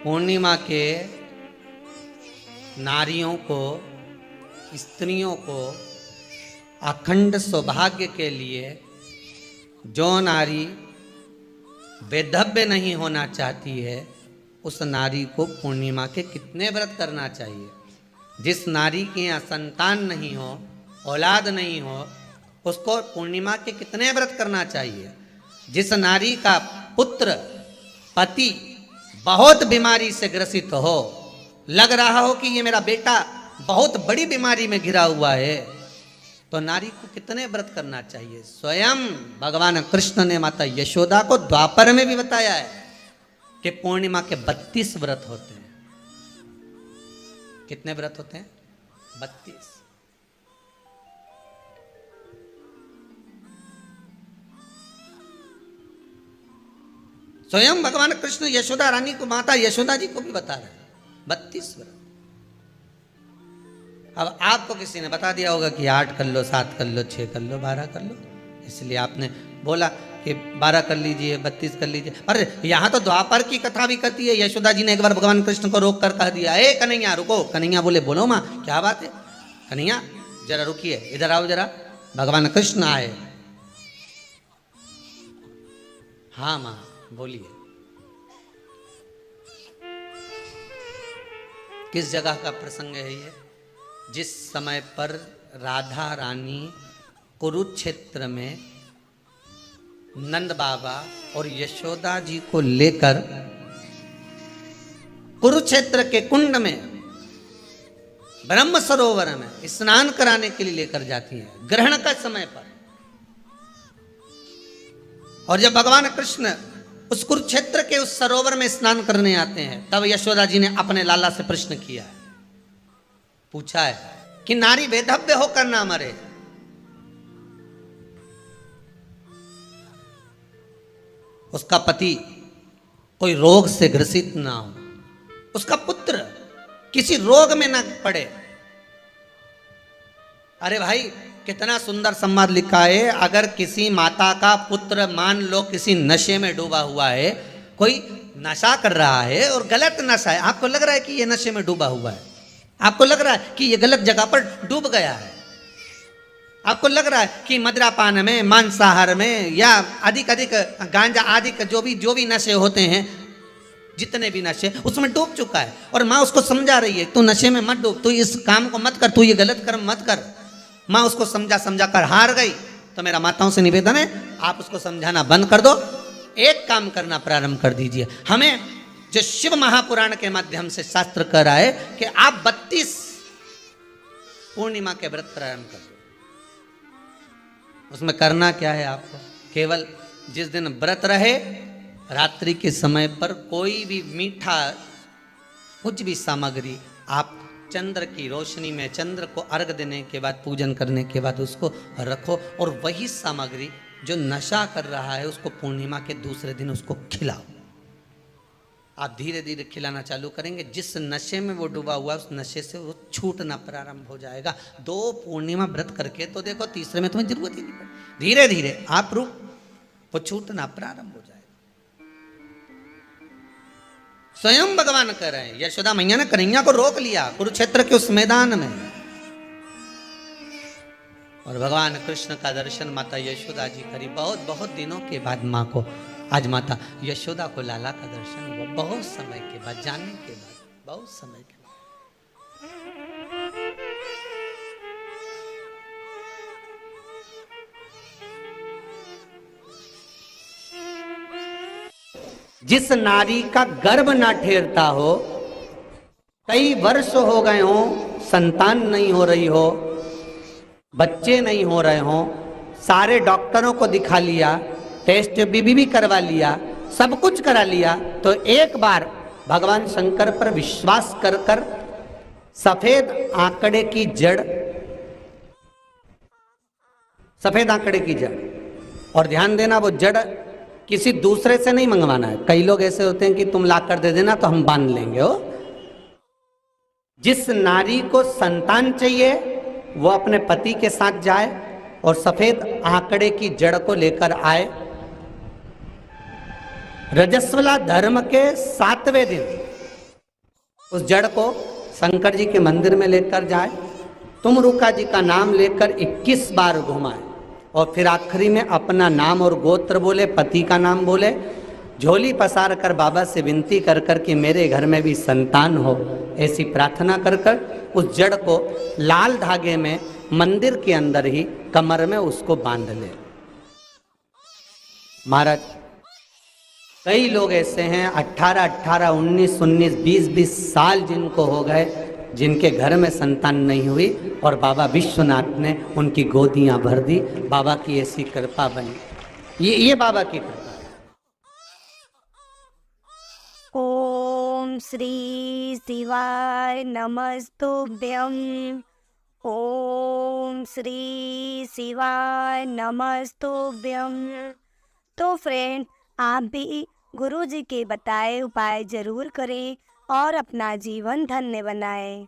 पूर्णिमा के नारियों को, स्त्रियों को अखंड सौभाग्य के लिए जो नारी वैधव्य नहीं होना चाहती है उस नारी को पूर्णिमा के कितने व्रत करना चाहिए। जिस नारी के यहाँ संतान नहीं हो, औलाद नहीं हो, उसको पूर्णिमा के कितने व्रत करना चाहिए। जिस नारी का पुत्र पति बहुत बीमारी से ग्रसित हो, लग रहा हो कि ये मेरा बेटा बहुत बड़ी बीमारी में घिरा हुआ है, तो नारी को कितने व्रत करना चाहिए। स्वयं भगवान कृष्ण ने माता यशोदा को द्वापर में भी बताया है कि पूर्णिमा के 32 व्रत होते हैं। कितने व्रत होते हैं? 32। स्वयं भगवान कृष्ण यशोदा रानी को, माता यशोदा जी को भी बता रहे हैं 32 व्रत। अब आपको किसी ने बता दिया होगा कि 8 कर लो, 7 कर लो, 6 कर लो, 12 कर लो, इसलिए आपने बोला कि 12 कर लीजिए, 32 कर लीजिए। अरे यहाँ तो द्वापर की कथा भी कहती है। यशोदा जी ने एक बार भगवान कृष्ण को रोक कर कह दिया, ए कन्हैया रुको। कन्हैया बोले, बोलो माँ क्या बात है। कन्हैया जरा रुकिए, इधर आओ जरा। भगवान कृष्ण आए। हाँ माँ बोलिए। किस जगह का प्रसंग है ये? जिस समय पर राधा रानी कुरुक्षेत्र में नंद बाबा और यशोदा जी को लेकर कुरुक्षेत्र के कुंड में, ब्रह्म सरोवर में स्नान कराने के लिए लेकर जाती हैं, ग्रहण का समय पर। और जब भगवान कृष्ण उस कुरुक्षेत्र के उस सरोवर में स्नान करने आते हैं, तब यशोदा जी ने अपने लाला से प्रश्न किया है, पूछा है कि नारी वैधव्य होकर ना मरे। उसका पति कोई रोग से ग्रसित ना हो, उसका पुत्र किसी रोग में ना पड़े। अरे भाई कितना सुंदर संवाद लिखा है। अगर किसी माता का पुत्र मान लो किसी नशे में डूबा हुआ है, कोई नशा कर रहा है और गलत नशा है, आपको लग रहा है कि ये नशे में डूबा हुआ है, आपको लग रहा है कि ये गलत जगह पर डूब गया है, आपको लग रहा है कि मदिरापान में, मांसाहार में या अधिक गांजा आदि जो भी नशे होते हैं, जितने भी नशे, उसमें डूब चुका है। और माँ उसको समझा रही है, तू नशे में मत डूब, तू इस काम को मत कर, तू ये गलत कर्म मत कर। माँ उसको समझा कर हार गई। तो मेरा माताओं से निवेदन है, आप उसको समझाना बंद कर दो, एक काम करना प्रारंभ कर दीजिए। हमें जो शिव महापुराण के माध्यम से शास्त्र कह रहा है कि आप 32 पूर्णिमा के व्रत प्रारंभ कर दो। उसमें करना क्या है आपको? केवल जिस दिन व्रत रहे, रात्रि के समय पर कोई भी मीठा, कुछ भी सामग्री आप चंद्र की रोशनी में, चंद्र को अर्घ देने के बाद, पूजन करने के बाद उसको रखो, और वही सामग्री जो नशा कर रहा है उसको पूर्णिमा के दूसरे दिन उसको खिलाओ। आप धीरे धीरे खिलाना चालू करेंगे, जिस नशे में वो डूबा हुआ उस नशे से वो छूटना प्रारंभ हो जाएगा। 2 पूर्णिमा व्रत करके तो देखो, तीसरे में तुम्हें जरूरत ही नहीं पड़ेगी। धीरे धीरे आप वो छूटना प्रारंभ हो जाएगा। स्वयं भगवान कह रहे हैं, यशोदा मैया ने कन्हैया को रोक लिया कुरुक्षेत्र के उस मैदान में, और भगवान कृष्ण का दर्शन माता यशोदा जी करी। बहुत दिनों के बाद माँ को, आज माता यशोदा को लाला का दर्शन हुआ, बहुत समय के बाद, जानने के बाद, बहुत समय के बाद। जिस नारी का गर्भ ना ठेरता हो, कई वर्ष हो गए हो, संतान नहीं हो रही हो, बच्चे नहीं हो रहे हो, सारे डॉक्टरों को दिखा लिया, टेस्ट भी करवा लिया, सब कुछ करा लिया, तो एक बार भगवान शंकर पर विश्वास कर सफेद आंकड़े की जड़, सफेद आंकड़े की जड़, और ध्यान देना वो जड़ किसी दूसरे से नहीं मंगवाना है। कई लोग ऐसे होते हैं कि तुम ला कर दे देना तो हम बांध लेंगे। हो, जिस नारी को संतान चाहिए वो अपने पति के साथ जाए और सफेद आंकड़े की जड़ को लेकर आए। रजस्वला धर्म के 7वें दिन उस जड़ को शंकर जी के मंदिर में लेकर जाए, तुमरुका जी का नाम लेकर 21 बार घुमाए और फिर आखिरी में अपना नाम और गोत्र बोले, पति का नाम बोले, झोली पसार कर बाबा से विनती कर कर कि मेरे घर में भी संतान हो, ऐसी प्रार्थना कर कर उस जड़ को लाल धागे में मंदिर के अंदर ही कमर में उसको बांध ले। महाराज कई लोग ऐसे हैं 18, 19, 20 साल जिनको हो गए, जिनके घर में संतान नहीं हुई और बाबा विश्वनाथ ने उनकी गोदियां भर दी। बाबा की ऐसी कृपा बनी, ये बाबा की कृपा। ओम श्री शिवाय नमस्तुभ्यं। ओम श्री शिवाय नमस्तुभ्यं। तो फ्रेंड, आप भी गुरु जी के बताए उपाय जरूर करें और अपना जीवन धन्य बनाएं।